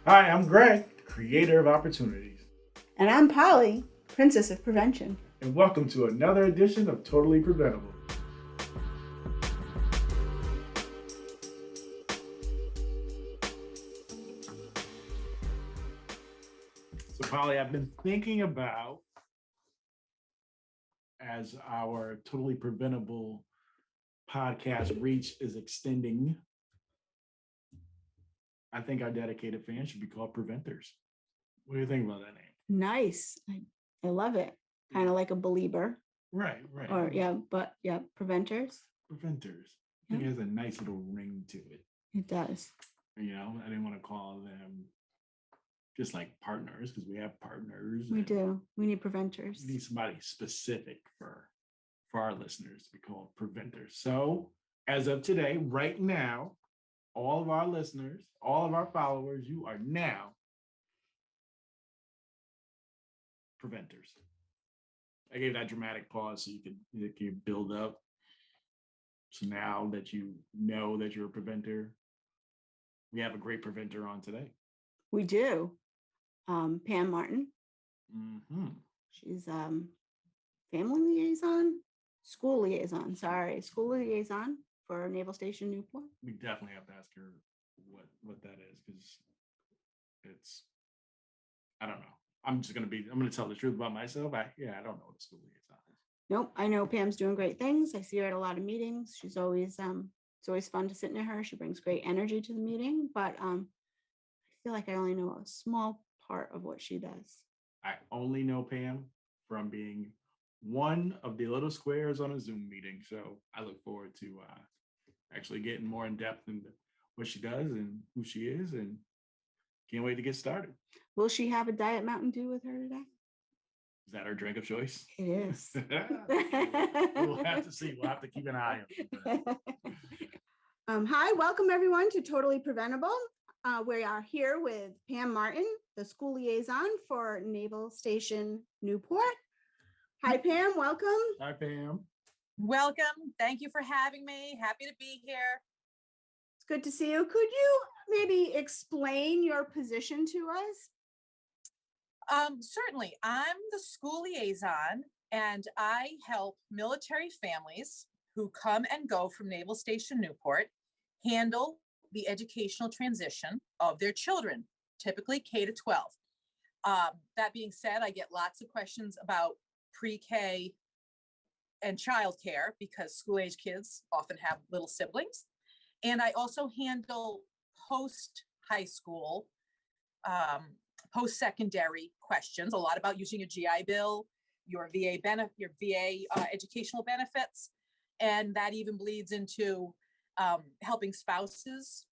Hi, I'm Greg, creator of opportunities, And I'm Polly, Princess of Prevention. and welcome to another edition of Totally Preventable. So, Polly, I've been thinking about as our Totally Preventable podcast reach is extending, I think our dedicated fans should be called preventers. What do you think about that name? Nice. I love it. Kind of like a believer. Right, right. Or preventers. Preventers. I think it has a nice little ring to it. It does. You know, I didn't want to call them just like partners because we have partners. We do. We need preventers. We need somebody specific for our listeners to be called preventers. So as of today, right now, all of our listeners, all of our followers, you are now preventers. I gave that dramatic pause so you could build up. So now that you know that you're a preventer, we have a great preventer on today. We do. Pam Martin. Mm-hmm. She's family liaison, school liaison. School liaison for Naval Station Newport. We definitely have to ask her what that is because I don't know. I'm gonna tell the truth about myself. I don't know what a school liaison is. Nope, I know Pam's doing great things. I see her at a lot of meetings. She's always it's always fun to sit near her. She brings great energy to the meeting, but I feel like I only know a small part of what she does. I only know Pam from being one of the little squares on a Zoom meeting. So I look forward to actually getting more in depth into what she does and who she is, and can't wait to get started. Will she have a Diet Mountain Dew with her today? Is that her drink of choice? It is. We'll have to see. We'll have to keep an eye on it. Hi, welcome everyone to Totally Preventable. We are here with Pam Martin, the school liaison for Naval Station Newport. Hi, Pam. Welcome. Hi, Pam. Welcome. Thank you for having me. Happy to be here. It's good to see you. Could you maybe explain your position to us? Certainly. I'm the school liaison, and I help military families who come and go from Naval Station Newport handle the educational transition of their children, typically K to 12. That being said, I get lots of questions about pre-K and childcare because school-age kids often have little siblings. And I also handle post-high school, post-secondary questions, a lot about using a GI Bill, your VA educational benefits, and that even bleeds into helping spouses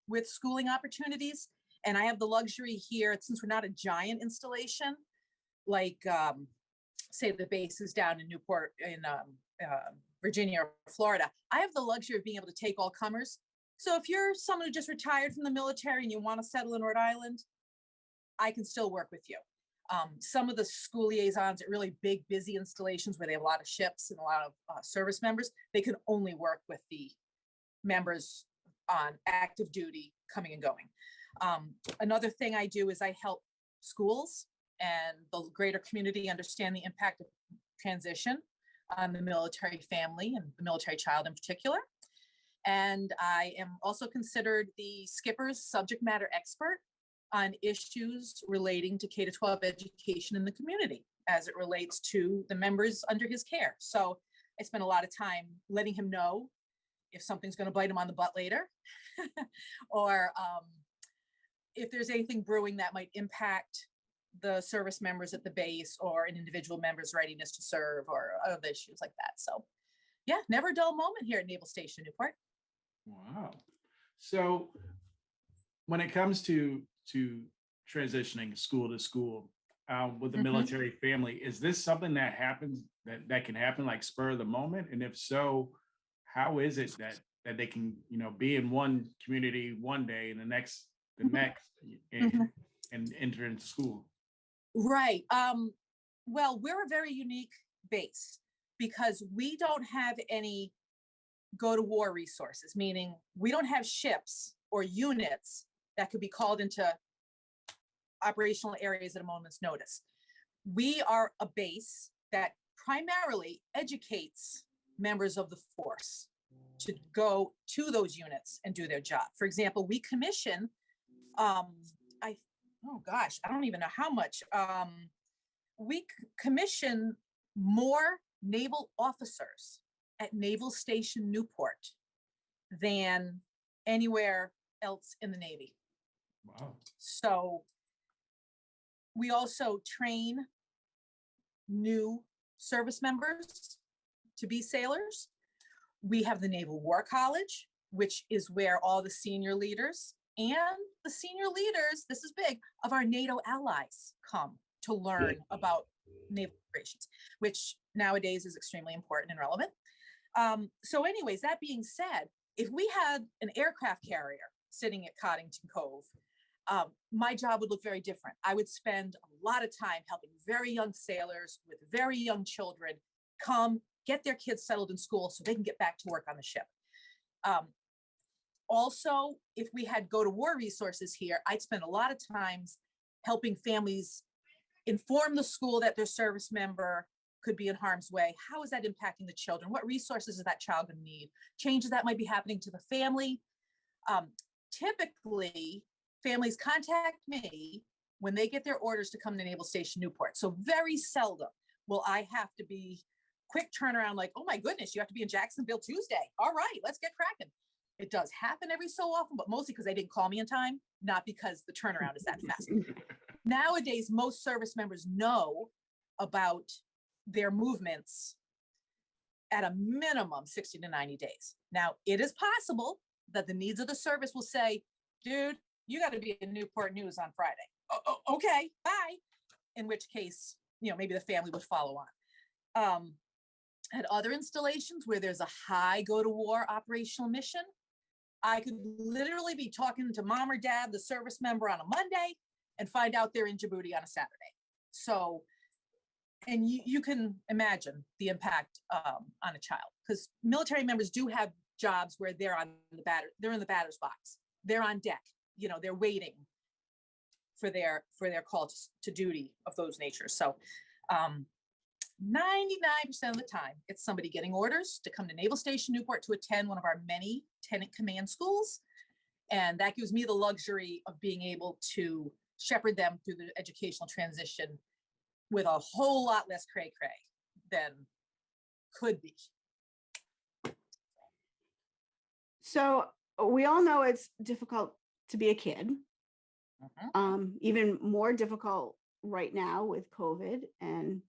with schooling opportunities. And I have the luxury here, since we're not a giant installation, like say the base is down in Newport in Virginia or Florida, I have the luxury of being able to take all comers. So if you're someone who just retired from the military and you want to settle in Rhode Island, I can still work with you. Some of the school liaisons at really big, busy installations where they have a lot of ships and a lot of service members, they can only work with the members on active duty coming and going. Another thing I do is I help schools and the greater community understand the impact of transition on the military family and the military child in particular. And I am also considered the skipper's subject matter expert on issues relating to K-12 education in the community as it relates to the members under his care. So I spend a lot of time letting him know if something's going to bite him on the butt later, or if there's anything brewing that might impact the service members at the base or an individual member's readiness to serve or other issues like that. So yeah, never a dull moment here at Naval Station Newport. Wow. So when it comes to transitioning school to school with the military family, is this something that happens that can happen like spur of the moment? And if so, how is it that they can, be in one community one day and the next and enter into school? Right. Well, we're a very unique base because we don't have any go to war resources, meaning we don't have ships or units that could be called into operational areas at a moment's notice. We are a base that primarily educates members of the force to go to those units and do their job. For example, we commission, I don't even know how much. We commission more naval officers at Naval Station Newport than anywhere else in the Navy. Wow. So we also train new service members to be sailors. We have the Naval War College, which is where all the senior leaders and the senior leaders, this is big, of our NATO allies come to learn about naval operations, which nowadays is extremely important and relevant. So anyways, that being said, if we had an aircraft carrier sitting at Coddington Cove, my job would look very different. I would spend a lot of time helping very young sailors with very young children come get their kids settled in school so they can get back to work on the ship. Also, if we had go-to-war resources here, I'd spend a lot of times helping families inform the school that their service member could be in harm's way. How is that impacting the children? What resources is that child going to need? Changes that might be happening to the family. Typically, families contact me when they get their orders to come to Naval Station Newport. So very seldom will I have to be quick turnaround like, oh my goodness, you have to be in Jacksonville Tuesday. All right, let's get cracking. It does happen every so often, but mostly because they didn't call me in time, not because the turnaround is that fast. Nowadays, most service members know about their movements at a minimum 60 to 90 days. Now, it is possible that the needs of the service will say, dude, you got to be in Newport News on Friday. Oh, okay, bye. In which case, maybe the family would follow on. At other installations where there's a high go-to-war operational mission, I could literally be talking to mom or dad, the service member, on a Monday and find out they're in Djibouti on a Saturday. So, and you can imagine the impact on a child, because military members do have jobs where they're in the batter's box. They're on deck. They're waiting for their call to duty of those natures. So 99% of the time, it's somebody getting orders to come to Naval Station Newport to attend one of our many tenant command schools. And that gives me the luxury of being able to shepherd them through the educational transition with a whole lot less cray-cray than could be. So we all know it's difficult to be a kid. Even more difficult right now with COVID and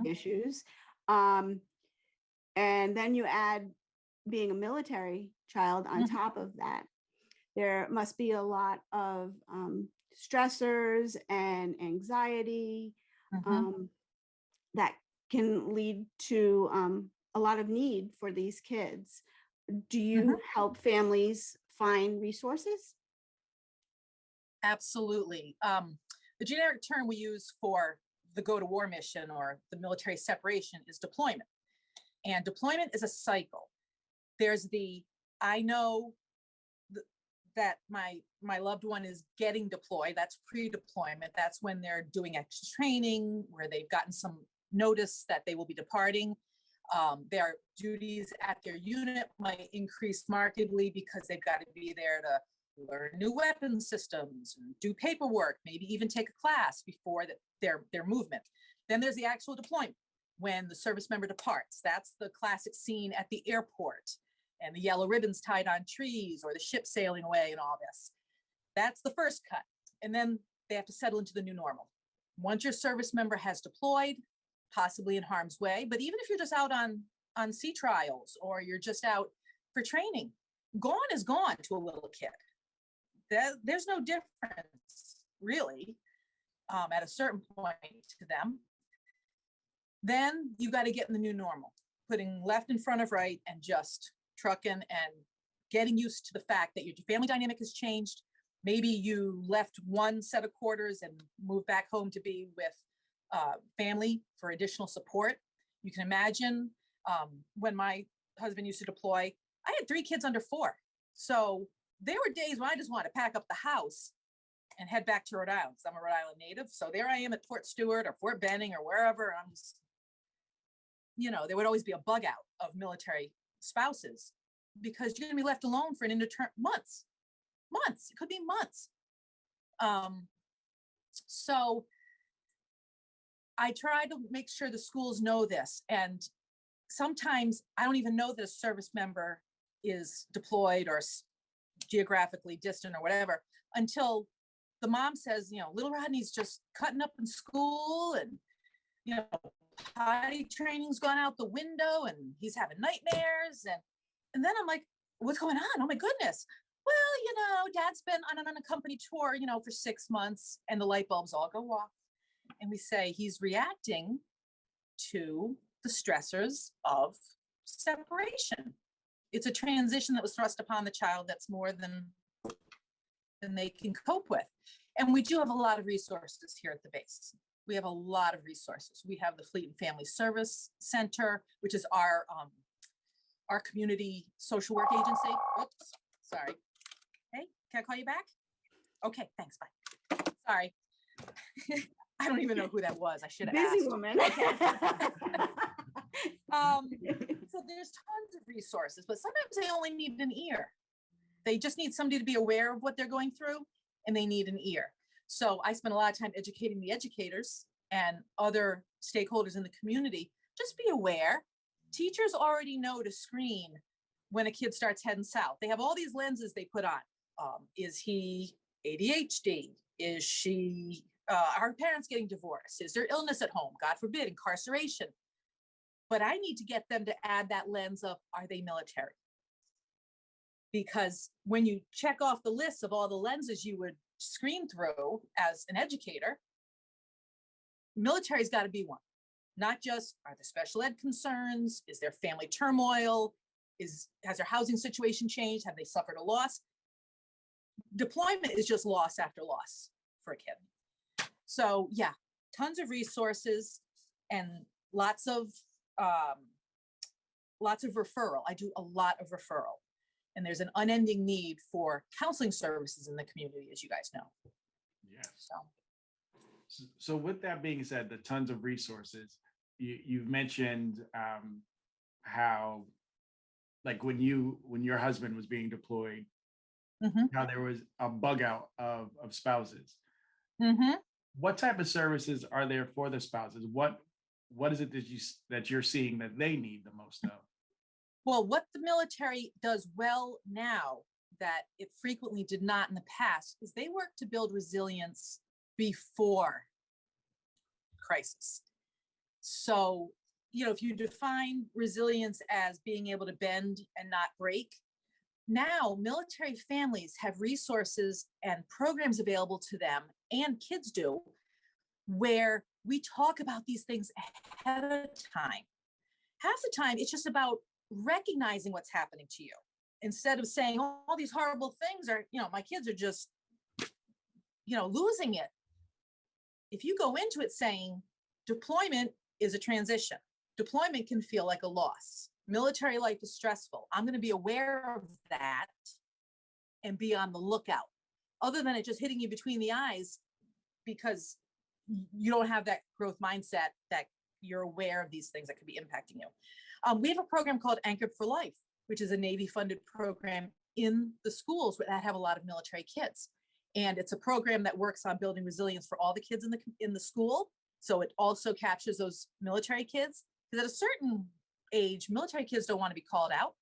issues. And then you add being a military child on top of that. There must be a lot of stressors and anxiety that can lead to a lot of need for these kids. Do you help families find resources? Absolutely. The generic term we use for the go-to-war mission or the military separation is deployment. And deployment is a cycle. There's I know that my loved one is getting deployed. That's pre-deployment. That's when they're doing extra training, where they've gotten some notice that they will be departing. Their duties at their unit might increase markedly because they've got to be there to learn new weapon systems, and do paperwork, maybe even take a class before their movement. Then there's the actual deployment, when the service member departs. That's the classic scene at the airport, and the yellow ribbons tied on trees, or the ship sailing away, and all this. That's the first cut. And then they have to settle into the new normal. Once your service member has deployed, possibly in harm's way, but even if you're just out on sea trials, or you're just out for training, gone is gone to a little kid. There's no difference, really, at a certain point to them. Then you got to get in the new normal, putting left in front of right and just trucking and getting used to the fact that your family dynamic has changed. Maybe you left one set of quarters and moved back home to be with family for additional support. You can imagine when my husband used to deploy, I had 3 kids under 4. So there were days when I just wanted to pack up the house and head back to Rhode Island, because I'm a Rhode Island native. So there I am at Fort Stewart or Fort Benning or wherever. I'm just, there would always be a bug out of military spouses, because you're going to be left alone for an months. It could be months. So I try to make sure the schools know this. And sometimes I don't even know that a service member is deployed or geographically distant or whatever, until the mom says, little Rodney's just cutting up in school, and, potty training's gone out the window, and he's having nightmares. And then I'm like, what's going on? Oh my goodness. Well, dad's been on an unaccompanied tour, for 6 months, and the light bulbs all go off. And we say he's reacting to the stressors of separation. It's a transition that was thrust upon the child that's more than they can cope with. And we do have a lot of resources here at the base. We have a lot of resources. We have the Fleet and Family Service Center, which is our community social work agency. Oops, sorry. Hey, can I call you back? Okay, thanks, bye. Sorry. I don't even know who that was. I should have asked. Busy woman. So there's tons of resources, but sometimes they only need an ear. They just need somebody to be aware of what they're going through, and they need an ear. So I spend a lot of time educating the educators and other stakeholders in the community. Just be aware. Teachers already know to screen when a kid starts heading south. They have all these lenses they put on. Is he ADHD? Is she, are parents getting divorced? Is there illness at home? God forbid, incarceration. But I need to get them to add that lens of, are they military? Because when you check off the list of all the lenses you would screen through as an educator, military's got to be one. Not just, are there special ed concerns? Is there family turmoil? Has their housing situation changed? Have they suffered a loss? Deployment is just loss after loss for a kid. So yeah, tons of resources and lots of referral. I do a lot of referral. And there's an unending need for counseling services in the community, as you guys know. Yeah. So with that being said, the tons of resources, you've mentioned how, like when your husband was being deployed, how there was a bug out of spouses. What type of services are there for the spouses? What is it that you're seeing that they need the most of? Well, what the military does well now that it frequently did not in the past is they work to build resilience before crisis. So, if you define resilience as being able to bend and not break, now military families have resources and programs available to them, and kids do, where we talk about these things ahead of time. Half the time, it's just about recognizing what's happening to you instead of saying all these horrible things are, my kids are just, losing it. If you go into it saying deployment is a transition, deployment can feel like a loss. Military life is stressful. I'm going to be aware of that and be on the lookout, other than it just hitting you between the eyes because you don't have that growth mindset that you're aware of these things that could be impacting you. We have a program called Anchored for Life, which is a Navy-funded program in the schools that have a lot of military kids. And it's a program that works on building resilience for all the kids in the school. So it also captures those military kids. Because at a certain age, military kids don't want to be called out.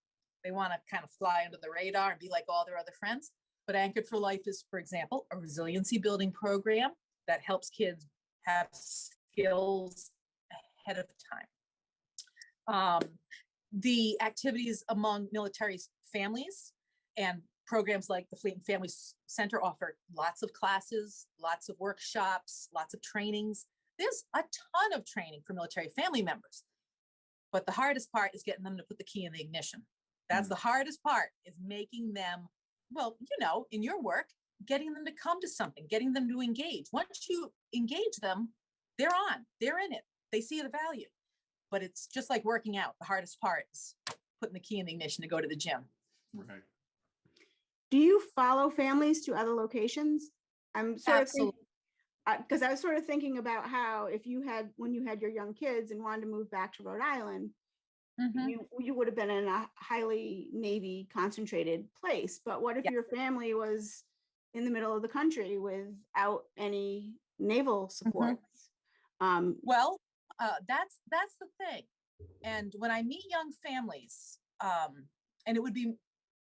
They want to kind of fly under the radar and be like all their other friends. But Anchored for Life is, for example, a resiliency building program that helps kids have skills ahead of time. The activities among military families and programs like the Fleet and Family Center offer lots of classes, lots of workshops, lots of trainings. There's a ton of training for military family members. But the hardest part is getting them to put the key in the ignition. That's the hardest part, is making them, well, in your work, getting them to come to something, getting them to engage. Once you engage them, they're on, they're in it. They see the value. But it's just like working out. The hardest part is putting the key in the ignition to go to the gym. Right. Do you follow families to other locations I'm sort of Absolutely. because I was sort of thinking about how if you had, when you had your young kids and wanted to move back to Rhode Island, Mhm. you would have been in a highly Navy concentrated place. But what if Yeah. your family was in the middle of the country without any naval Mhm. support? Um, Well, that's the thing. And when I meet young families, and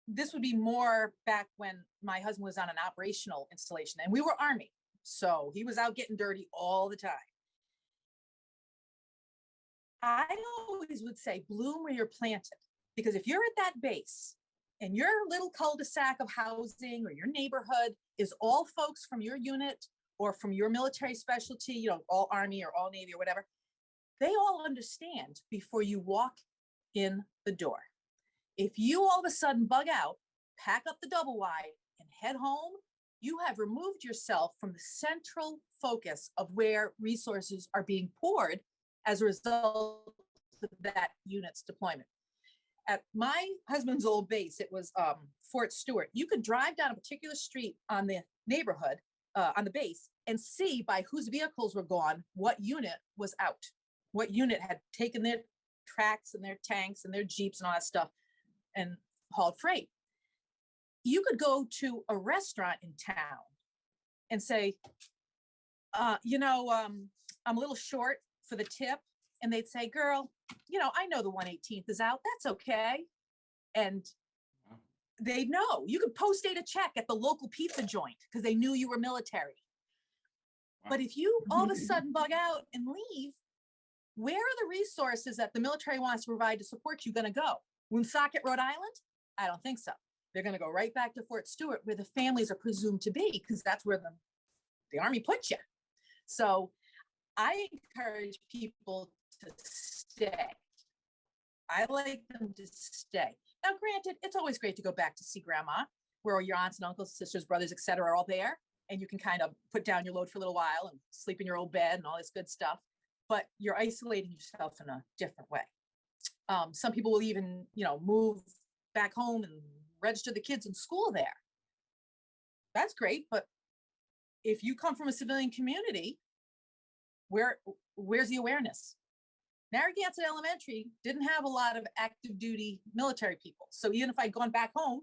this would be more back when my husband was on an operational installation, and we were Army, so he was out getting dirty all the time. I always would say, bloom where you're planted, because if you're at that base and your little cul-de-sac of housing or your neighborhood is all folks from your unit or from your military specialty, all Army or all Navy or whatever, they all understand before you walk in the door. If you all of a sudden bug out, pack up the double wide and head home, you have removed yourself from the central focus of where resources are being poured as a result of that unit's deployment. At my husband's old base, it was Fort Stewart. You could drive down a particular street on the neighborhood, on the base, and see by whose vehicles were gone what unit was out, what unit had taken their tracks and their tanks and their jeeps and all that stuff and hauled freight. You could go to a restaurant in town and say, I'm a little short for the tip. And they'd say, girl, I know the 118th is out. That's okay. And Wow. they know. You could post date a check at the local pizza joint because they knew you were military. Wow. But if you all of a sudden bug out and leave, where are the resources that the military wants to provide to support you going to go? Woonsocket, Rhode Island? I don't think so. They're going to go right back to Fort Stewart, where the families are presumed to be, because that's where the Army put you. So I encourage people to stay. I like them to stay. Now, granted, it's always great to go back to see grandma, where your aunts and uncles, sisters, brothers, etc., are all there, and you can kind of put down your load for a little while and sleep in your old bed and all this good stuff. But you're isolating yourself in a different way. Some people will even, move back home and register the kids in school there. That's great, but if you come from a civilian community, where's the awareness? Narragansett Elementary didn't have a lot of active duty military people. So even if I'd gone back home,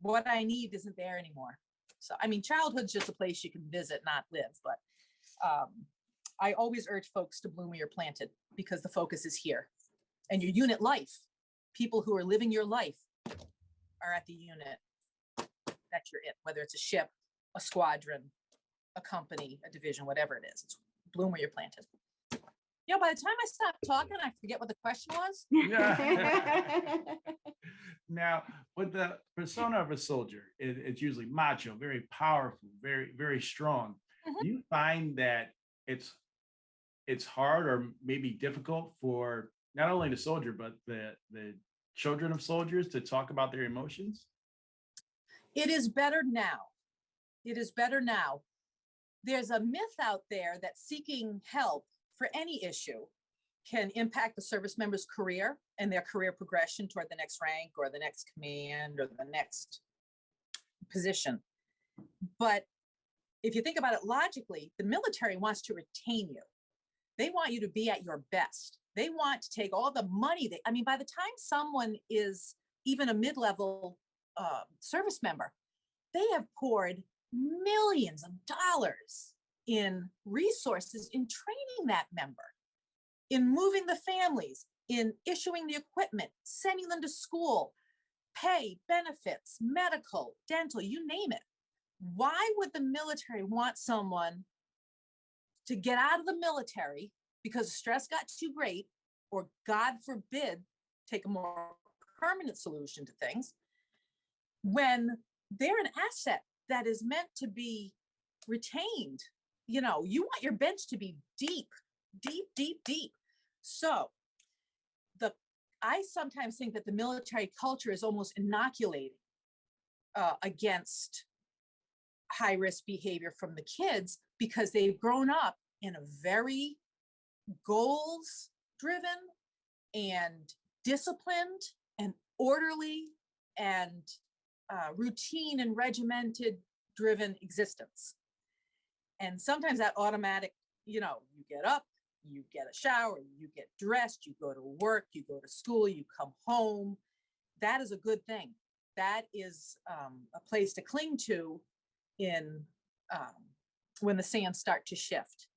what I need isn't there anymore. So, childhood's just a place you can visit, not live. But I always urge folks to bloom where you're planted, because the focus is here. And your unit life, people who are living your life are at the unit that you're in, whether it's a ship, a squadron, a company, a division, whatever it is. It's bloom where you're planted. By the time I stop talking, I forget what the question was. Now, with the persona of a soldier, it's usually macho, very powerful, very, very strong. Mhm. Do you find that it's hard or maybe difficult for not only the soldier, but the children of soldiers to talk about their emotions? It is better now. It is better now. There's a myth out there that seeking help for any issue can impact the service member's career and their career progression toward the next rank or the next command or the next position. But if you think about it logically, the military wants to retain you. They want you to be at your best. They want to take all the money by the time someone is even a mid-level service member, they have poured millions of dollars in resources in training that member, in moving the families, in issuing the equipment, sending them to school, pay, benefits, medical, dental, you name it. Why would the military want someone to get out of the military because stress got too great, or God forbid, take a more permanent solution to things, when they're an asset that is meant to be retained? You want your bench to be deep, deep, deep, deep. So I sometimes think that the military culture is almost inoculating against high risk behavior from the kids, because they've grown up in a very goals driven and disciplined and orderly and routine and regimented driven existence. And sometimes that automatic, you get up, you get a shower, you get dressed, you go to work, you go to school, you come home. That is a good thing. That is a place to cling to in when the sands start to shift.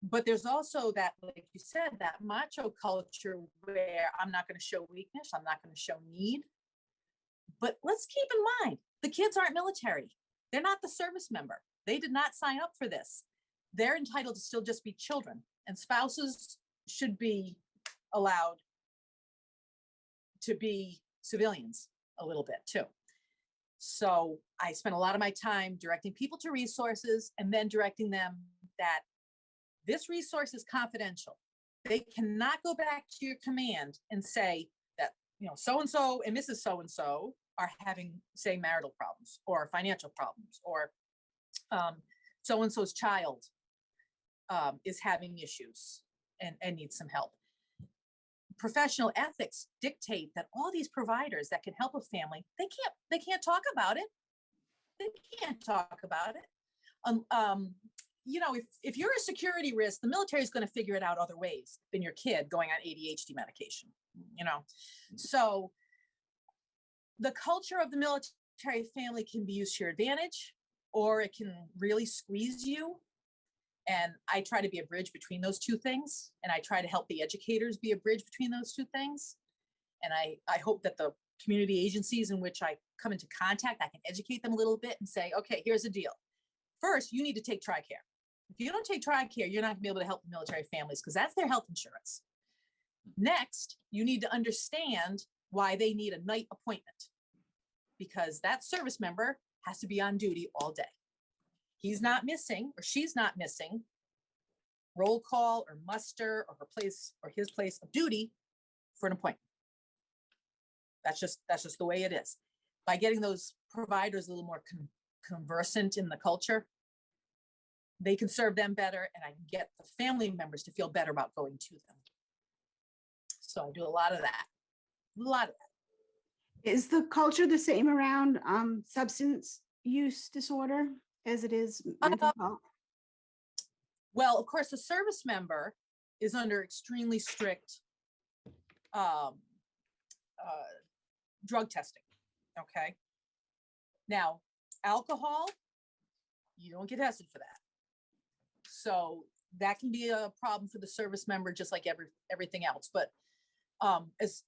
But there's also that, like you said, that macho culture where I'm not going to show weakness, I'm not going to show need. But let's keep in mind, the kids aren't military. They're not the service member. They did not sign up for this. They're entitled to still just be children, and spouses should be allowed to be civilians a little bit too. So I spent a lot of my time directing people to resources and then directing them that this resource is confidential. They cannot go back to your command and say that, so-and-so and Mrs. So-and-so are having, say, marital problems or financial problems, or so-and-so's child is having issues and needs some help. Professional ethics dictate that all these providers that can help a family, they can't talk about it. They can't talk about it. If you're a security risk, the military is going to figure it out other ways than your kid going on ADHD medication, So the culture of the military family can be used to your advantage, or it can really squeeze you. And I try to be a bridge between those two things. And I try to help the educators be a bridge between those two things. And I hope that the community agencies in which I come into contact, I can educate them a little bit and say, okay, here's the deal. First, you need to take TRICARE. If you don't take TRICARE, you're not gonna be able to help the military families because that's their health insurance. Next, you need to understand why they need a night appointment, because that service member has to be on duty all day. He's not missing, or she's not missing roll call or muster or her place or his place of duty for an appointment. That's just the way it is. By getting those providers a little more conversant in the culture, they can serve them better, and I can get the family members to feel better about going to them. So I do a lot of that. Is the culture the same around substance use disorder as it is mental health? Well, of course, the service member is under extremely strict drug testing. Okay. Now, alcohol, you don't get tested for that. So that can be a problem for the service member, just like everything else. But as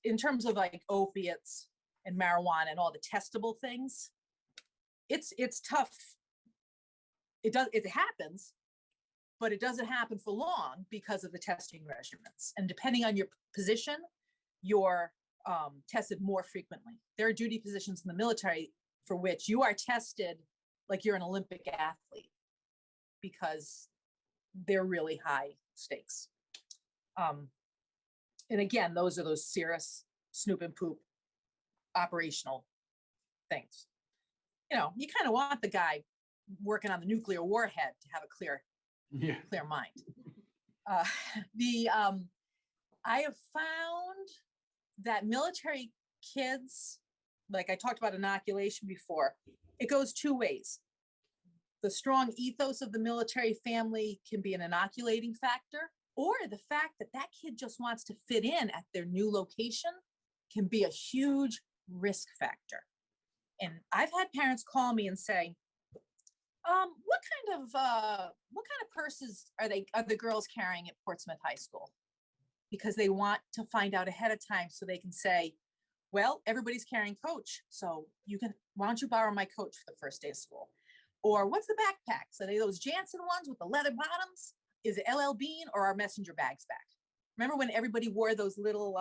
in terms of like opiates and marijuana and all the testable things, it's tough. It happens, but it doesn't happen for long because of the testing regimens. And depending on your position, you're tested more frequently. There are duty positions in the military for which you are tested like you're an Olympic athlete, because they're really high stakes. And again, those are those serious snoop and poop operational things. You kind of want the guy working on the nuclear warhead to have a clear mind. I have found that military kids, like I talked about inoculation before, it goes two ways. The strong ethos of the military family can be an inoculating factor, or the fact that that kid just wants to fit in at their new location can be a huge risk factor. And I've had parents call me and say, what kind of purses are the girls carrying at Portsmouth High School? Because they want to find out ahead of time so they can say, well, everybody's carrying Coach, so why don't you borrow my Coach for the first day of school? Or what's the backpacks? Are they those Jansen ones with the leather bottoms? Is it LL Bean or our messenger bags back? Remember when everybody wore those little,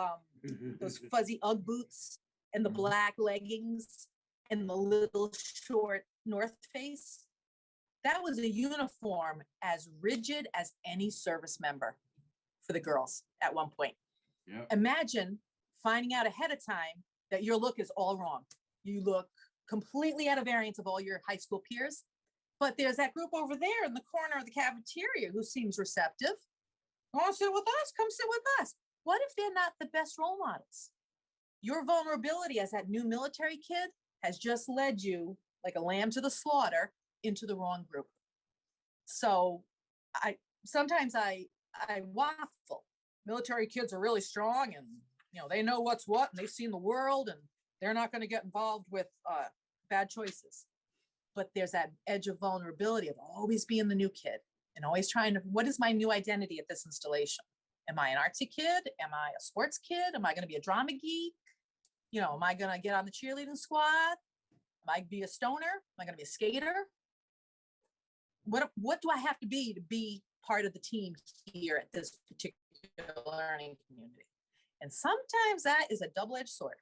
those fuzzy Ugg boots and the black leggings and the little short North Face? That was a uniform as rigid as any service member for the girls at one point. Yep. Imagine finding out ahead of time that your look is all wrong. You look completely out of variance of all your high school peers, but there's that group over there in the corner of the cafeteria who seems receptive. Want to sit with us? Come sit with us. What if they're not the best role models? Your vulnerability as that new military kid has just led you, like a lamb to the slaughter into the wrong group. So sometimes I waffle. Military kids are really strong and, you know, they know what's what and they've seen the world and they're not going to get involved with bad choices. But there's that edge of vulnerability of always being the new kid and always trying to, what is my new identity at this installation? Am I an artsy kid? Am I a sports kid? Am I going to be a drama geek? You know, am I going to get on the cheerleading squad? Am I be a stoner? Am I going to be a skater? What do I have to be part of the team here at this particular learning community? And sometimes that is a double-edged sword.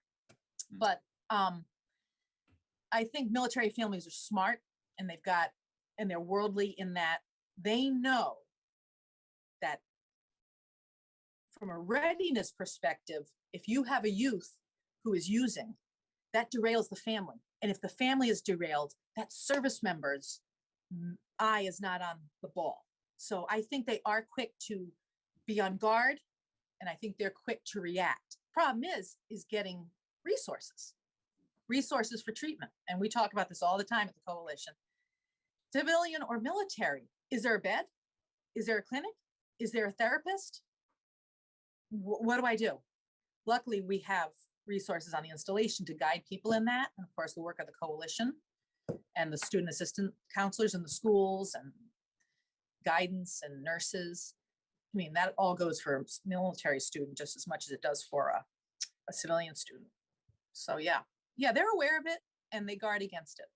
But I think military families are smart and they're worldly in that they know that from a readiness perspective, if you have a youth who is using, that derails the family. And if the family is derailed, that service member's eye is not on the ball. So I think they are quick to be on guard, and I think they're quick to react. Problem is getting resources for treatment. And we talk about this all the time at the coalition. Civilian or military, is there a bed? Is there a clinic? Is there a therapist? What do I do? Luckily, we have resources on the installation to guide people in that. And of course, the work of the coalition and the student assistant counselors in the schools and guidance and nurses. I mean, that all goes for a military student just as much as it does for a civilian student. So yeah, they're aware of it and they guard against it.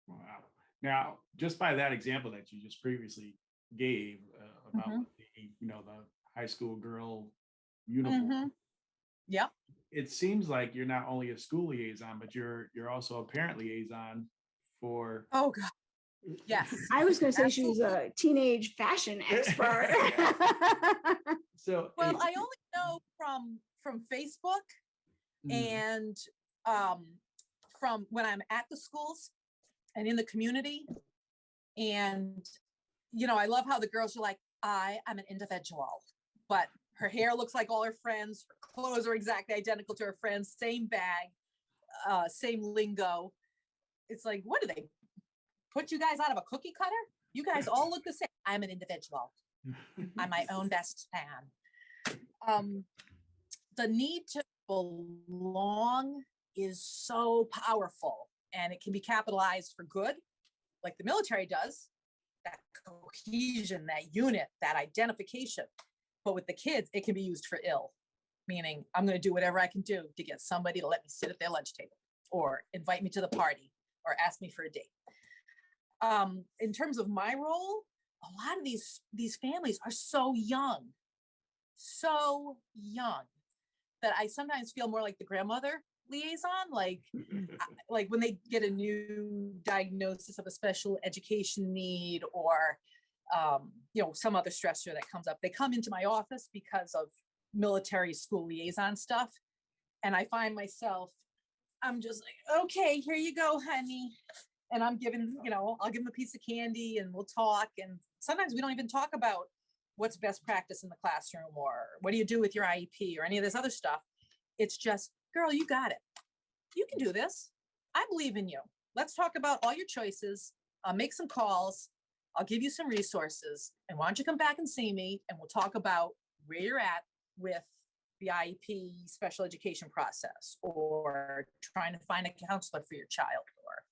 Wow. Now, just by that example that you just previously gave about the high school girl uniform. Yeah. It seems like you're not only a school liaison, but you're also a parent liaison for. Oh God. Yes. I was going to say she's a teenage fashion expert. So well, I only know from Facebook and from when I'm at the schools and in the community. And, you know, I love how the girls are like, I am an individual, but her hair looks like all her friends. Her clothes are exactly identical to her friends. Same bag, same lingo. It's like, what do they put you guys out of a cookie cutter? You guys all look the same. I'm an individual. I'm my own best fan. The need to belong is so powerful, and it can be capitalized for good, like the military does. That cohesion, that unit, that identification. But with the kids, it can be used for ill, meaning I'm going to do whatever I can do to get somebody to let me sit at their lunch table or invite me to the party or ask me for a date. In terms of my role, a lot of these families are so young that I sometimes feel more like the grandmother liaison, like when they get a new diagnosis of a special education need or some other stressor that comes up. They come into my office because of military school liaison stuff. And I find myself, I'm just like, okay, here you go, honey. And I'm giving, I'll give them a piece of candy and we'll talk. And sometimes we don't even talk about what's best practice in the classroom or what do you do with your IEP or any of this other stuff. It's just, girl, you got it. You can do this. I believe in you. Let's talk about all your choices. I'll make some calls. I'll give you some resources. And why don't you come back and see me and we'll talk about where you're at with the IEP special education process or trying to find a counselor for your child or,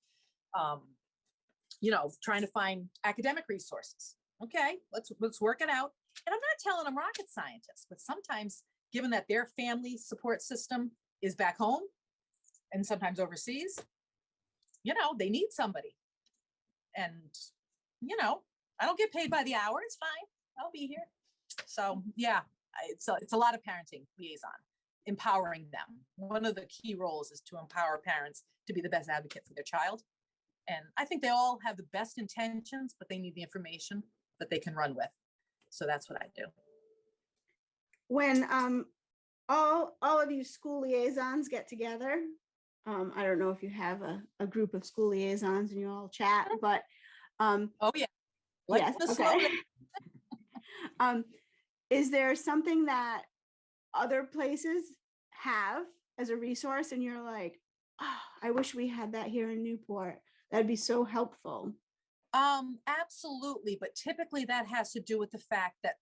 trying to find academic resources. Okay, let's work it out. And I'm not telling them rocket scientists, but sometimes given that their family support system is back home and sometimes overseas, they need somebody. And, I don't get paid by the hour. It's fine. I'll be here. So yeah, it's a lot of parenting liaison, empowering them. One of the key roles is to empower parents to be the best advocate for their child. And I think they all have the best intentions, but they need the information that they can run with. So that's what I do. When all of you school liaisons get together, I don't know if you have a group of school liaisons and you all chat, but oh yeah, yes, okay. Is there something that other places have as a resource and you're like, I wish we had that here in Newport. That'd be so helpful. Absolutely, but typically that has to do with the fact that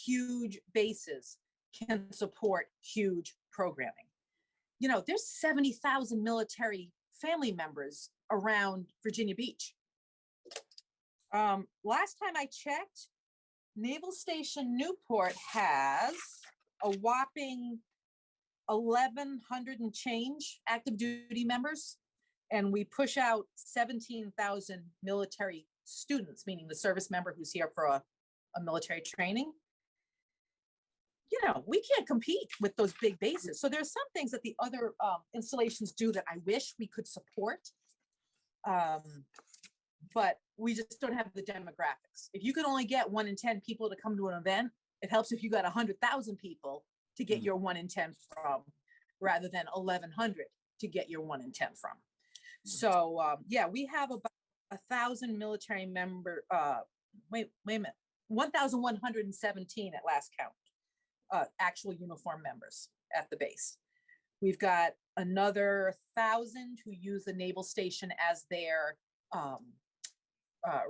huge bases can support huge programming. You know, there's 70,000 military family members around Virginia Beach. Last time I checked, Naval Station Newport has a whopping 1,100 and change active duty members, and we push out 17,000 military students, meaning the service member who's here for a military training. You know, we can't compete with those big bases. So there's some things that the other installations do that I wish we could support. But we just don't have the demographics. If you can only get 1 in 10 people to come to an event, it helps if you got 100,000 people to get your 1 in 10 from, rather than 1,100 to get your 1 in 10 from. So yeah, we have about 1,000 military member, wait a minute, 1,117 at last count, actual uniform members at the base. We've got another 1,000 who use the Naval Station as their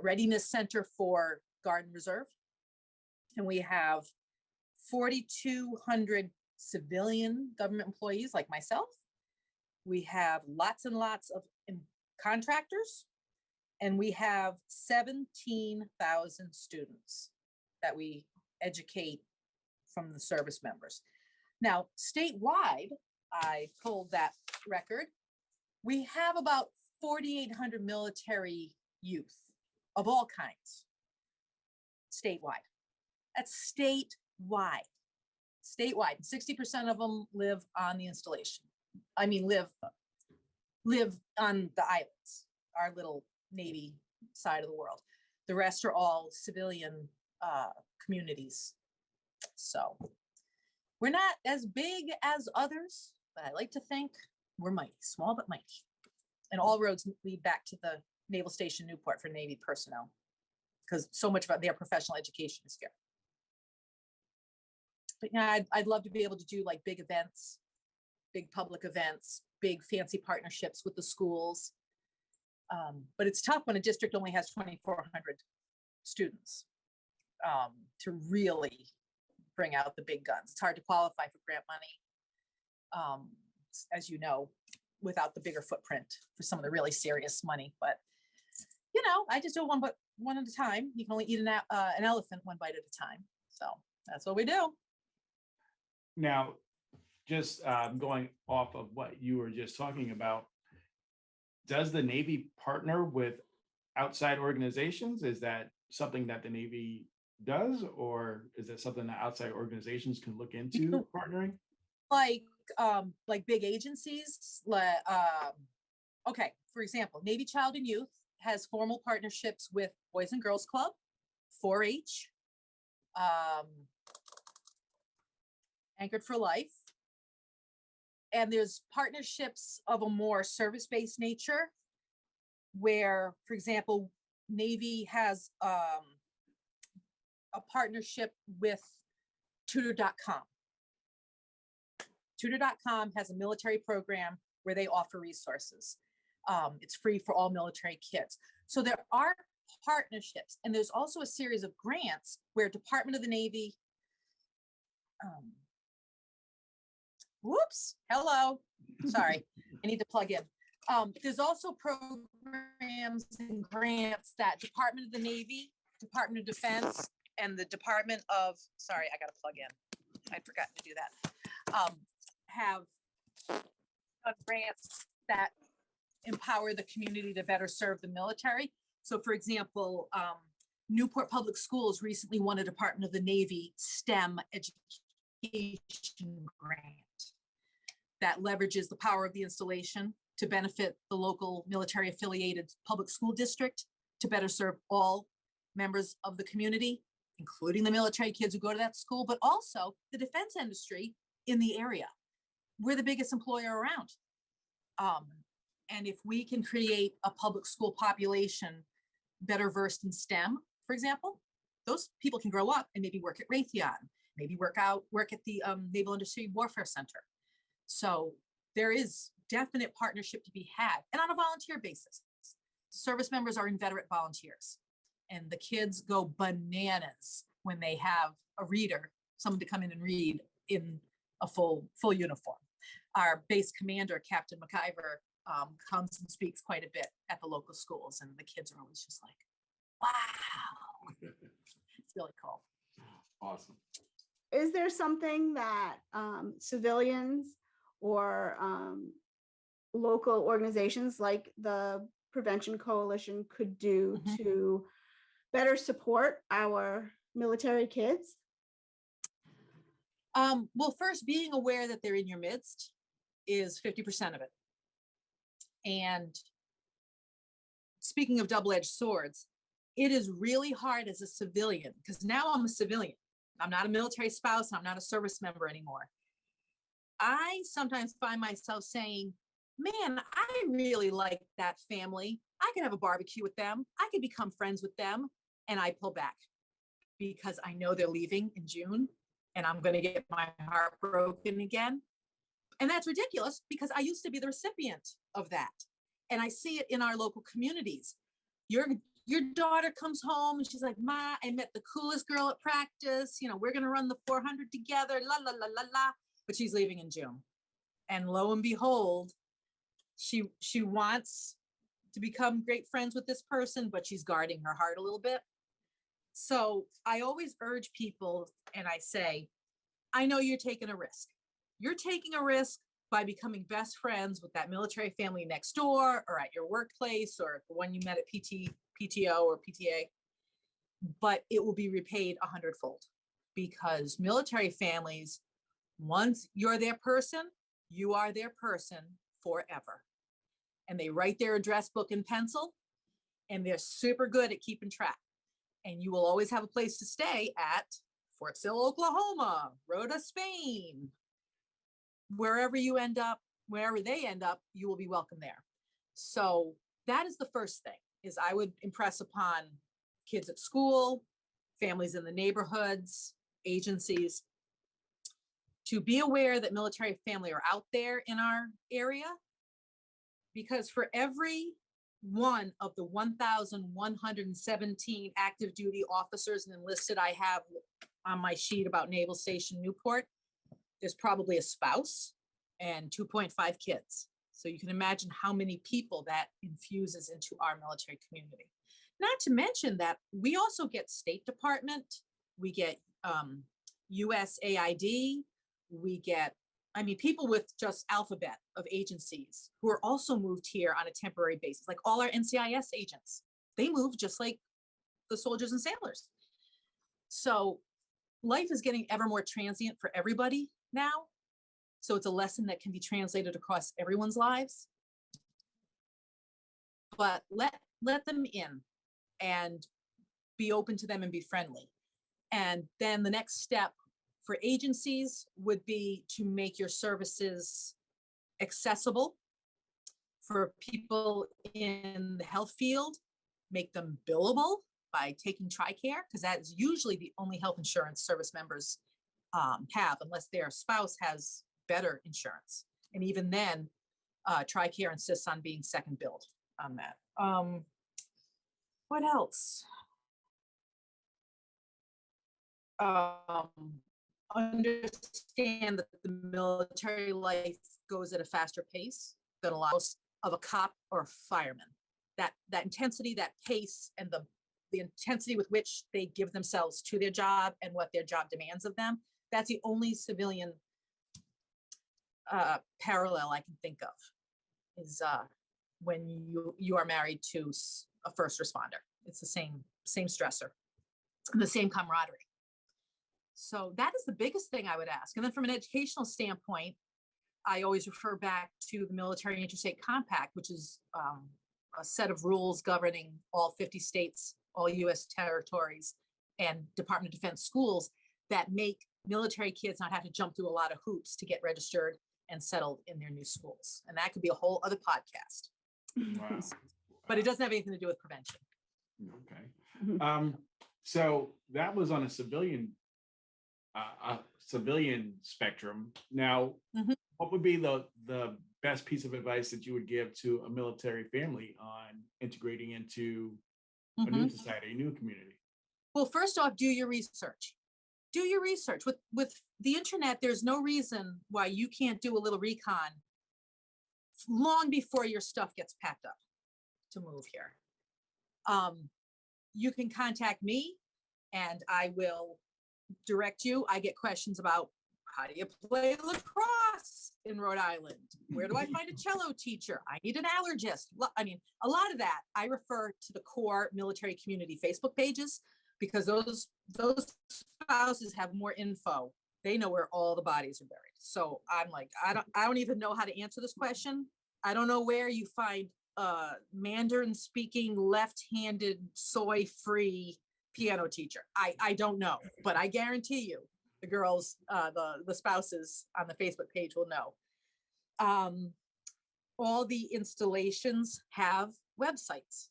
readiness center for Guard and Reserve. And we have 4,200 civilian government employees like myself. We have lots and lots of contractors, and we have 17,000 students that we educate from the service members. Now, statewide, I pulled that record. We have about 4,800 military youth of all kinds, statewide. That's statewide. Statewide. 60% of them live on the installation. I mean, live on the islands, our little Navy side of the world. The rest are all civilian communities. So we're not as big as others, but I like to think we're mighty, small but mighty. And all roads lead back to the Naval Station Newport for Navy personnel, because so much of their professional education is here. But yeah, I'd love to be able to do like big events, big public events, big fancy partnerships with the schools. But it's tough when a district only has 2,400 students to really bring out the big guns. It's hard to qualify for grant money, as you know, without the bigger footprint for some of the really serious money. But, you know, I just do one at a time. You can only eat an elephant one bite at a time. So that's what we do. Now, just going off of what you were just talking about, does the Navy partner with outside organizations? Is that something that the Navy does, or is it something that outside organizations can look into partnering? Like big agencies, okay, for example, Navy Child and Youth has formal partnerships with Boys and Girls Club, 4-H, Anchored for Life. And there's partnerships of a more service-based nature where, for example, Navy has a partnership with tutor.com. Tutor.com has a military program where they offer resources. It's free for all military kids. So there are partnerships, and there's also a series of grants where Department of the Navy, whoops, hello, sorry, I need to plug in. There's also programs and grants that Department of the Navy, Department of Defense, and the Department of, sorry, I gotta plug in. I'd forgotten to do that. Have grants that empower the community to better serve the military. So for example, Newport Public Schools recently won a Department of the Navy STEM education grant that leverages the power of the installation to benefit the local military affiliated public school district to better serve all members of the community, including the military kids who go to that school, but also the defense industry in the area. We're the biggest employer around. And if we can create a public school population better versed in STEM, for example, those people can grow up and maybe work at Raytheon, maybe work at the Naval Industry Warfare Center. So there is definite partnership to be had, and on a volunteer basis. Service members are inveterate volunteers, and the kids go bananas when they have a reader, someone to come in and read in a full uniform. Our base commander, Captain McIver, comes and speaks quite a bit at the local schools, and the kids are always just like, wow, it's really cool. Awesome. Is there something that civilians or local organizations like the Prevention Coalition could do to better support our military kids? Well, first, being aware that they're in your midst is 50% of it. And speaking of double-edged swords, it is really hard as a civilian, because now I'm a civilian. I'm not a military spouse. I'm not a service member anymore. I sometimes find myself saying, man, I really like that family. I could have a barbecue with them. I could become friends with them. And I pull back because I know they're leaving in June and I'm going to get my heart broken again. And that's ridiculous because I used to be the recipient of that. And I see it in our local communities. Your daughter comes home and she's like, Ma, I met the coolest girl at practice. You know, we're going to run the 400 together, la, la, la, la, la. But she's leaving in June. And lo and behold, she wants to become great friends with this person, but she's guarding her heart a little bit. So I always urge people and I say, I know you're taking a risk. You're taking a risk by becoming best friends with that military family next door or at your workplace or the one you met at PTO or PTA, but it will be repaid 100-fold because military families, once you're their person, you are their person forever. And they write their address book in pencil and they're super good at keeping track. And you will always have a place to stay at Fort Sill, Oklahoma, Rhoda, Spain. Wherever you end up, wherever they end up, you will be welcome there. So that is the first thing, is I would impress upon kids at school, families in the neighborhoods, agencies, to be aware that military family are out there in our area, because for every one of the 1,117 active duty officers and enlisted I have on my sheet about Naval Station Newport, there's probably a spouse and 2.5 kids. So you can imagine how many people that infuses into our military community. Not to mention that we also get State Department, we get USAID, we get, people with just alphabet of agencies who are also moved here on a temporary basis, like all our NCIS agents. They move just like the soldiers and sailors. So life is getting ever more transient for everybody now. So it's a lesson that can be translated across everyone's lives. But let them in and be open to them and be friendly. And then the next step for agencies would be to make your services accessible for people in the health field, make them billable by taking TRICARE, because that's usually the only health insurance service members have, unless their spouse has better insurance. And even then, TRICARE insists on being second billed on that. What else? Understand that the military life goes at a faster pace than a lot of a cop or a fireman. That intensity, that pace, and the intensity with which they give themselves to their job and what their job demands of them, that's the only civilian parallel I can think of, is when you are married to a first responder. It's the same stressor, the same camaraderie. So that is the biggest thing I would ask. And then from an educational standpoint, I always refer back to the Military Interstate Compact, which is a set of rules governing all 50 states, all U.S. territories, and Department of Defense schools that make military kids not have to jump through a lot of hoops to get registered and settled in their new schools. And that could be a whole other podcast. Wow. But it doesn't have anything to do with prevention. Okay. So that was on a civilian spectrum. Now, what would be the best piece of advice that you would give to a military family on integrating into a new society, a new community? Well, first off, do your research. Do your research. With the internet, there's no reason why you can't do a little recon long before your stuff gets packed up to move here. You can contact me and I will direct you. I get questions about how do you play lacrosse in Rhode Island? Where do I find a cello teacher? I need an allergist. I mean, a lot of that I refer to the core military community Facebook pages, because those spouses have more info. They know where all the bodies are buried. So I'm like, I don't even know how to answer this question. I don't know where you find a Mandarin speaking, left-handed, soy-free piano teacher. I don't know, but I guarantee you the girls, the spouses on the Facebook page will know. All the installations have websites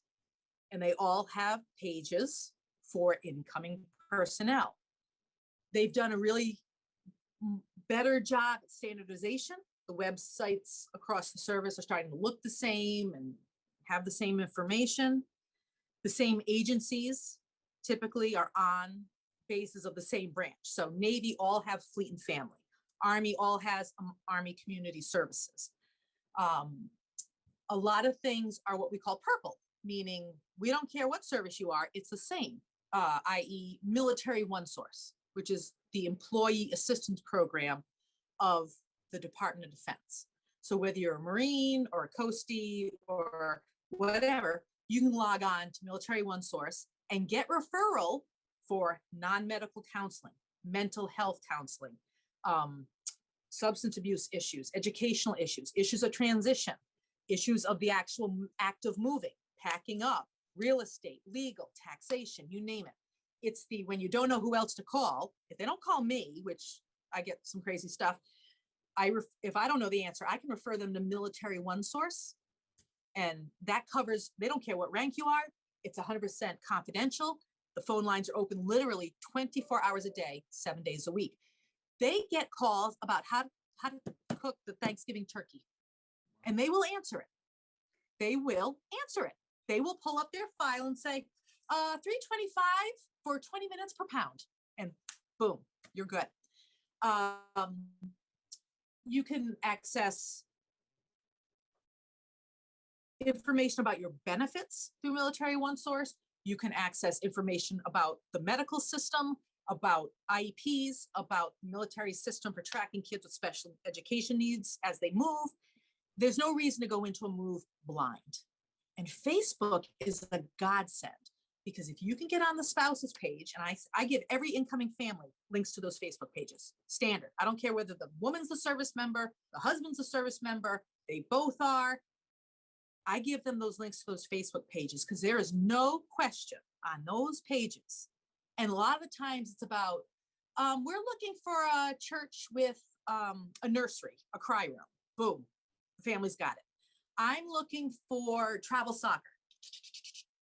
and they all have pages for incoming personnel. They've done a really better job at standardization. The websites across the service are starting to look the same and have the same information. The same agencies typically are on bases of the same branch. So Navy all have Fleet and Family. Army all has Army Community Services. A lot of things are what we call purple, meaning we don't care what service you are, it's the same, i.e. Military One Source, which is the employee assistance program of the Department of Defense. So whether you're a Marine or a Coastie or whatever, you can log on to Military One Source and get referral for non-medical counseling, mental health counseling, substance abuse issues, educational issues, issues of transition, issues of the actual act of moving, packing up, real estate, legal, taxation, you name it. It's the, when you don't know who else to call, if they don't call me, which I get some crazy stuff, if I don't know the answer, I can refer them to Military One Source. And that covers, they don't care what rank you are. It's 100% confidential. The phone lines are open literally 24 hours a day, 7 days a week. They get calls about how to cook the Thanksgiving turkey, and they will answer it. They will answer it. They will pull up their file and say, $3.25 for 20 minutes per pound. And boom, you're good. You can access information about your benefits through Military One Source. You can access information about the medical system, about IEPs, about the military system for tracking kids with special education needs as they move. There's no reason to go into a move blind. And Facebook is a godsend, because if you can get on the spouses page, and I give every incoming family links to those Facebook pages, standard. I don't care whether the woman's a service member, the husband's a service member, they both are. I give them those links to those Facebook pages because there is no question on those pages. And a lot of the times it's about, we're looking for a church with a nursery, a cry room. Boom, the family's got it. I'm looking for travel soccer.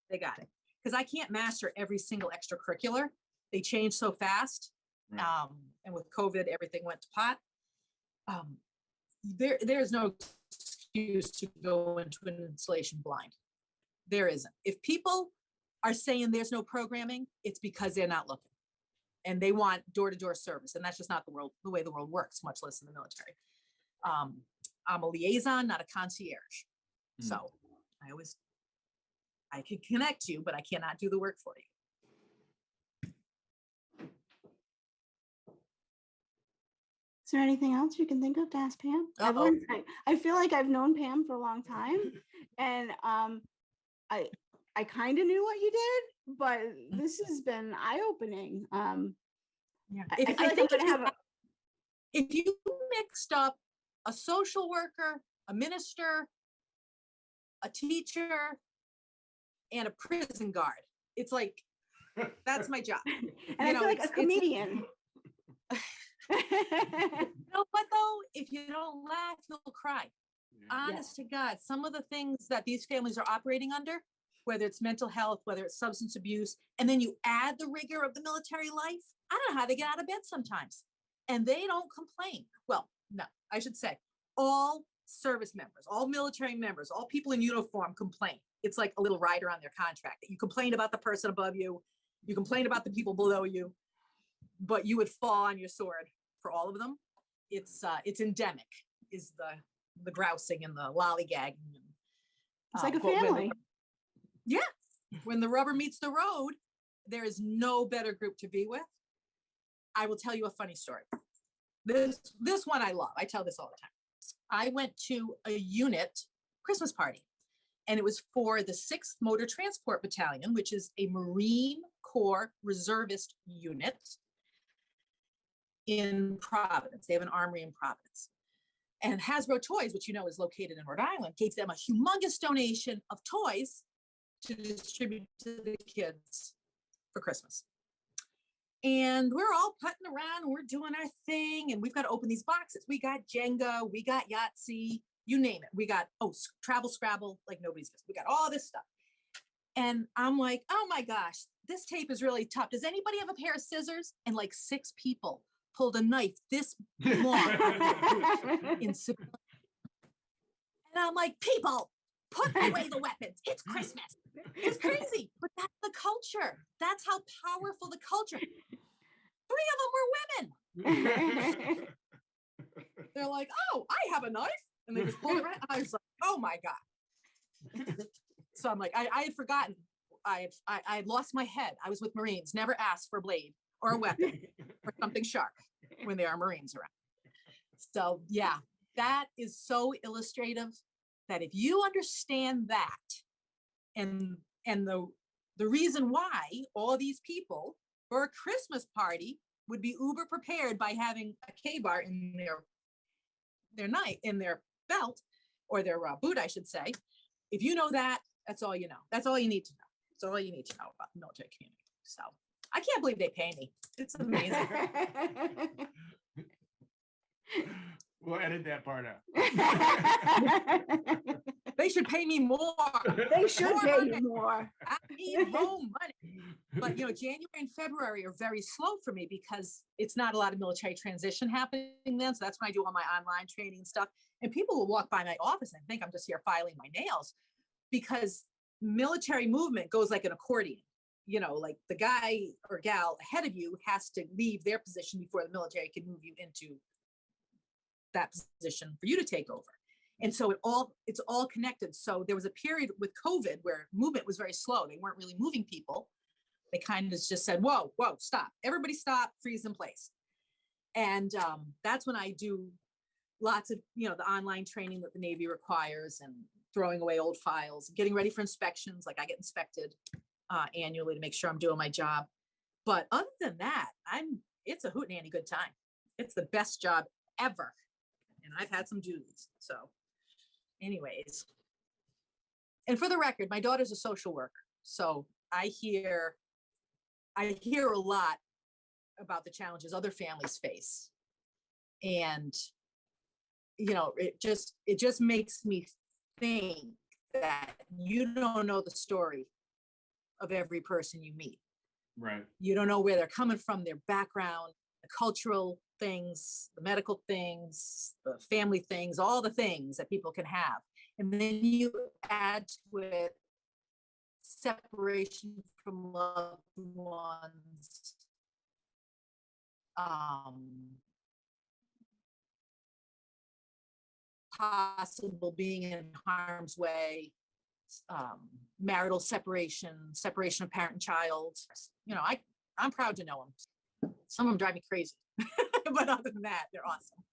They got it. Because I can't master every single extracurricular. They change so fast. Right. And with COVID, everything went to pot. There's no excuse to go into an installation blind. There isn't. If people are saying there's no programming, it's because they're not looking. And they want door-to-door service. And that's just not the way the world works, much less in the military. I'm a liaison, not a concierge. So I can connect you, but I cannot do the work for you. Is there anything else you can think of to ask Pam? I feel like I've known Pam for a long time, and I kind of knew what you did, but this has been eye-opening. Yeah. If you mixed up a social worker, a minister, a teacher, and a prison guard, it's like, that's my job. And I feel like a comedian. You know what though? If you don't laugh, you'll cry. Honest to God, some of the things that these families are operating under, whether it's mental health, whether it's substance abuse, and then you add the rigor of the military life, I don't know how they get out of bed sometimes. And they don't complain. Well, no, I should say all service members, all military members, all people in uniform complain. It's like a little rider on their contract. You complain about the person above you, you complain about the people below you, but you would fall on your sword for all of them. It's endemic, is the grousing and the lollygagging. It's like a but when the- family. yeah, when the rubber meets the road, there is no better group to be with. I will tell you a funny story. This one I love. I tell this all the time. I went to a unit Christmas party, and it was for the 6th Motor Transport Battalion, which is a Marine Corps reservist unit in Providence. They have an armory in Providence. And Hasbro Toys, which you know is located in Rhode Island, gave them a humongous donation of toys to distribute to the kids for Christmas. And we're all putting around and we're doing our thing, and we've got to open these boxes. We got Jenga, we got Yahtzee, you name it. We got, Travel Scrabble, like nobody's business. We got all this stuff. And I'm like, oh my gosh, this tape is really tough. Does anybody have a pair of scissors? And like 6 people pulled a knife this long in civilian. And I'm like, people, put away the weapons. It's Christmas. It's crazy, but that's the culture. That's how powerful the culture. 3 of them were women. They're like, oh, I have a knife. And they just pulled it right. I was like, oh my God. So I'm like, I had forgotten. I had lost my head. I was with Marines, never asked for a blade or a weapon or something sharp when there are Marines around. So yeah, that is so illustrative that if you understand that, and the reason why all these people for a Christmas party would be uber prepared by having a K-bar in their belt, or their boot, I should say. If you know that, that's all you know. That's all you need to know. That's all you need to know about the military community. So I can't believe they pay me. It's amazing. We'll edit that part out. They should pay me more. They should More pay money. you more. I need more money. But January and February are very slow for me because it's not a lot of military transition happening then. So that's when I do all my online training and stuff. And people will walk by my office and think I'm just here filing my nails, because military movement goes like an accordion. Like the guy or gal ahead of you has to leave their position before the military can move you into that position for you to take over. And so it's all connected. So there was a period with COVID where movement was very slow. They weren't really moving people. They kind of just said, whoa, stop. Everybody stop, freeze in place. And that's when I do lots of, the online training that the Navy requires, and throwing away old files, getting ready for inspections. Like I get inspected annually to make sure I'm doing my job. But other than that, it's a hootenanny good time. It's the best job ever. And I've had some dudes. So anyways, and for the record, my daughter's a social worker. So I hear a lot about the challenges other families face. And, it just makes me think that you don't know the story of every person you meet. Right. You don't know where they're coming from, their background, the cultural things, the medical things, the family things, all the things that people can have. And then you add to it separation from loved ones, possible being in harm's way, marital separation of parent and child. I'm proud to know them. Some of them drive me crazy, but other than that, they're awesome.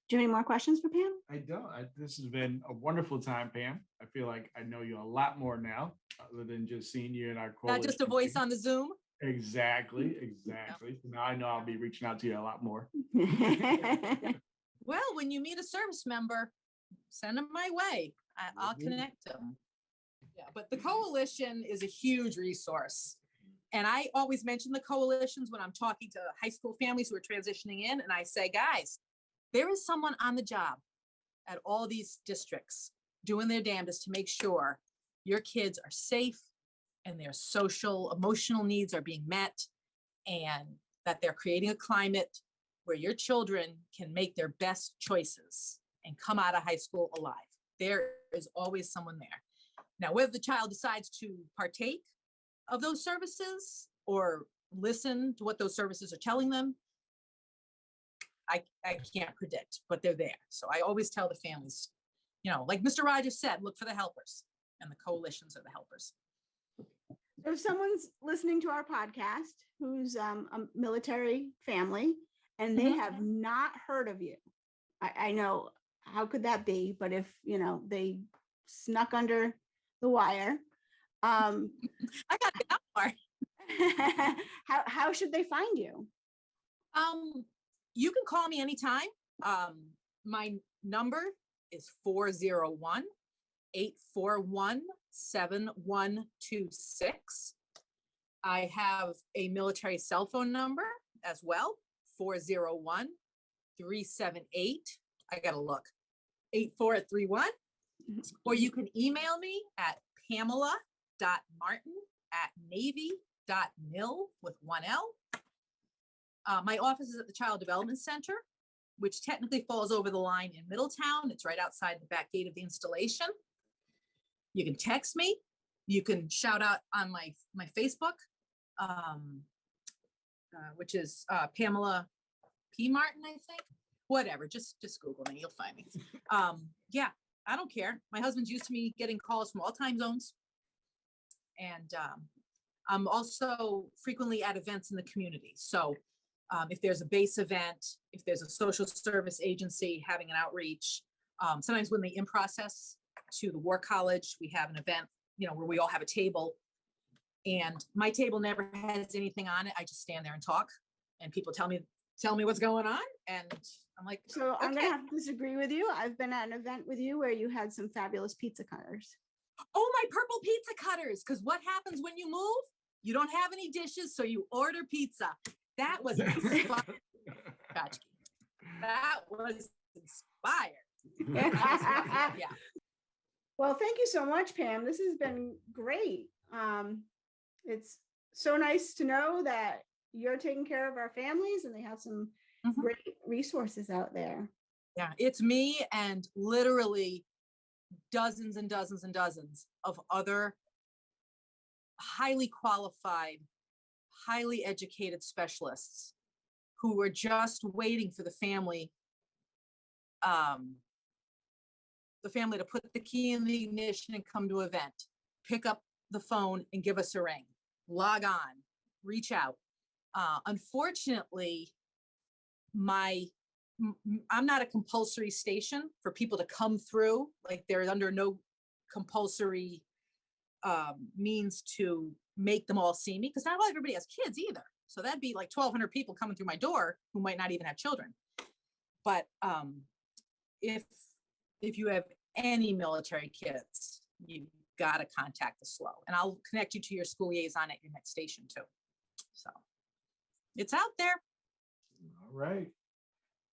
Do you have any more questions for Pam? I don't. This has been a wonderful time, Pam. I feel like I know you a lot more now, other than just seeing you in our Not just a voice on the Zoom. Exactly. So now I know I'll be reaching out to you a lot more. Well, when you meet a service member, send them my way. I'll connect them. Yeah, but the coalition is a huge resource. And I always mention the coalitions when I'm talking to high school families who are transitioning in. And I say, guys, there is someone on the job at all these districts doing their damnedest to make sure your kids are safe and their social, emotional needs are being met, and that they're creating a climate where your children can make their best choices and come out of high school alive. There is always someone there. Now, whether the child decides to partake of those services or listen to what those services are telling them, I can't predict, but they're there. So I always tell the families, like Mr. Rogers said, look for the helpers, and the coalitions are the helpers. So if someone's listening to our podcast who's a military family and they have not heard of you, I know, how could that be? But if, they snuck under the wire, I got that far. how should they find you? You can call me anytime. My number is 401-841-7126. I have a military cell phone number as well, 401-378. I gotta look, 8431. Or you can email me at pamela.martin@navy.mil with 1 L. My office is at the Child Development Center, which technically falls over the line in Middletown. It's right outside the back gate of the installation. You can text me. You can shout out on my Facebook, which is Pamela P. Martin, I think. Whatever, just Google me, you'll find me. Yeah, I don't care. My husband's used to me getting calls from all time zones. And I'm also frequently at events in the community. So if there's a base event, if there's a social service agency having an outreach, sometimes when they in process to the War College, we have an event, where we all have a table, and my table never has anything on it. I just stand there and talk, and people tell me what's going on, and I'm like, so I'm okay. gonna have to disagree with you. I've been at an event with you where you had some fabulous pizza cutters. Oh, my purple pizza cutters, because what happens when you move? You don't have any dishes, so you order pizza. That was inspired. Gotcha. That was inspired. Yeah. Well, thank you so much, Pam. This has been great. It's so nice to know that you're taking care of our families and they have some great resources out there. Yeah, it's me and literally dozens and dozens and dozens of other highly qualified, highly educated specialists who were just waiting for the family to put the key in the ignition and come to an event, pick up the phone and give us a ring, log on, reach out. Unfortunately, I'm not a compulsory station for people to come through. Like, they're under no compulsory means to make them all see me, because not everybody has kids either. So that'd be like 1,200 people coming through my door who might not even have children. But if you have any military kids, you got to contact the SLO, and I'll connect you to your school liaison at your next station too. So it's out there. All right.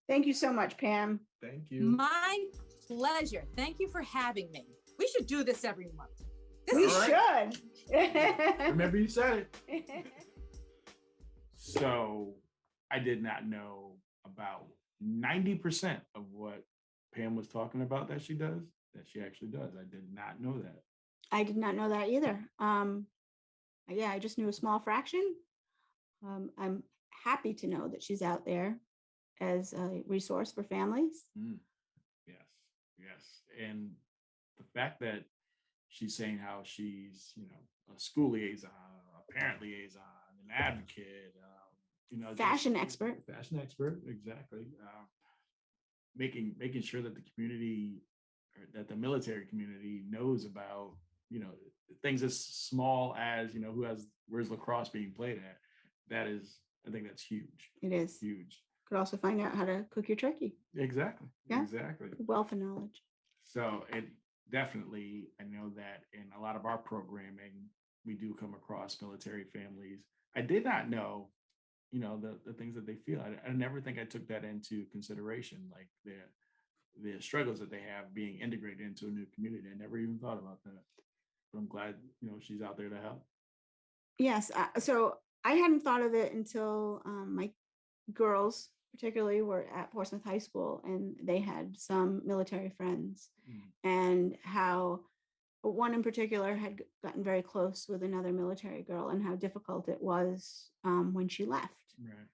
Thank you so much, Pam. Thank you. My pleasure. Thank you for having me. We should do this every month. We should. Remember you said it. So I did not know about 90% of what Pam was talking about that she actually does. I did not know that. I did not know that either. Yeah, I just knew a small fraction. I'm happy to know that she's out there as a resource for families. Yes. And the fact that she's saying how she's, a school liaison, a parent liaison, an advocate, fashion expert, exactly. Making sure that the community, or that the military community knows about, things as small as, where's lacrosse being played at. I think that's huge. It is huge. Could also find out how to cook your turkey. Exactly. Yeah. Exactly. Wealth of knowledge. So it definitely, I know that in a lot of our programming, we do come across military families. I did not know, the things that they feel. I never think I took that into consideration, like the struggles that they have being integrated into a new community. I never even thought about that. But I'm glad, she's out there to help. Yes. So I hadn't thought of it until my girls particularly were at Portsmouth High School, and they had some military friends, and how one in particular had gotten very close with another military girl, and how difficult it was when she left. Right.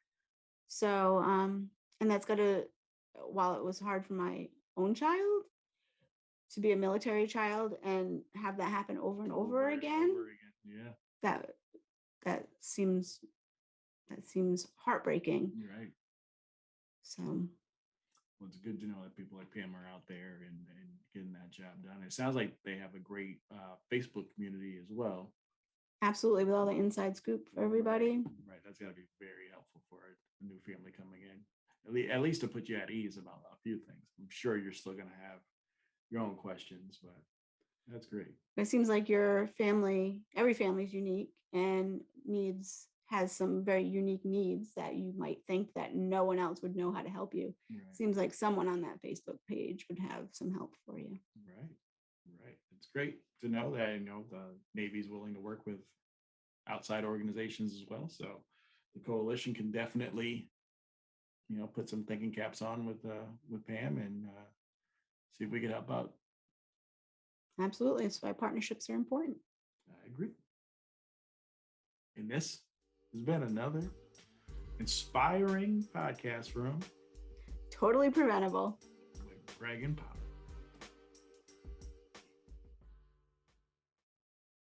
So, and that's got to, while it was hard for my own child to be a military child and have that happen over and over again, Yeah. that seems heartbreaking. You're right. So, Well, it's good to know that people like Pam are out there and getting that job done. It sounds like they have a great Facebook community as well. absolutely, with all the inside scoop for everybody. Right. That's got to be very helpful for a new family coming in. At least to put you at ease about a few things. I'm sure you're still going to have your own questions, but that's great. It seems like your family, every family is unique and has some very unique needs that you might think that no one else would know how to help you. Right. Seems like someone on that Facebook page would have some help for you. Right. Right. It's great to know that, the Navy's willing to work with outside organizations as well. So the coalition can definitely, put some thinking caps on with Pam and see if we can help out. Absolutely. That's why partnerships are important. I agree. And this has been another inspiring podcast room Totally preventable. with Greg and Pop.